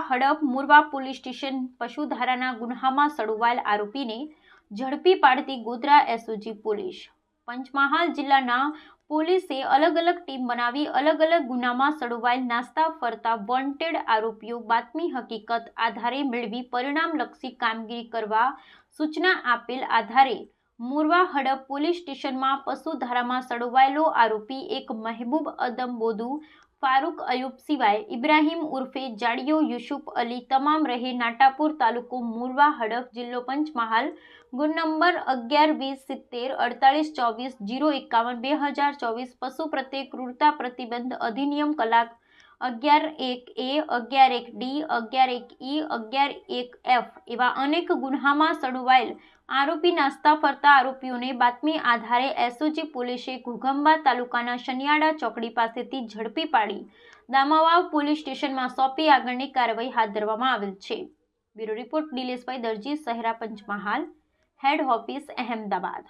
હડપ મોરવા police station પશુધારાના ગુન્હામાં સડવાયેલ આરોપીને ઝડપી પાડતી ગોધરા એસઓજી પોલીસ। પંચમહાલ જિલ્લાના પોલીસે અલગ અલગ ટીમ બનાવી અલગ અલગ ગુનામાં સડવાયેલ નાસ્તા ફરતા વોન્ટેડ આરોપીઓ બાતમી હકીકત આધારે મેળવી પરિણામલક્ષી કામગીરી કરવા સૂચના આપેલ આધારે મોરવા હડપ પોલીસ સ્ટેશનમાં પશુધારામાં સડવાયેલો આરોપી એક મહેબૂબ અદમ બોદુ फारूक अयूब सिवाय इब्राहिम उर्फे जाड़ियो यूसुफ अली तमाम रहे नाटापुर तालुको मोरवा हड़प जिल्लो पंचमहाल गुण नंबर 11-20-70-48-24 पशु प्रत्ये क्रूरता प्रतिबंध अधिनियम कलाक 11(1)A 11(1)D 11(1)E 11(1)F एवा अनेक गुन्हामां सड़वाયેલ आरोपी नास्ता फरता आरोपीओने बातमी आधारे एसओजी पोलीसे घोघंबा तालुकाना शनियाड़ा चौकड़ी पासेथी झड़पी पाड़ी दामावाव पोलीस स्टेशनमां सोंपी आगळनी कार्यवाही हाथ धरवामां आवेल छे। ब्यूरो रिपोर्ट दिलेशभाई दर्जी, सहरा, पंचमहाल, हेड ऑफिस, अहमदाबाद।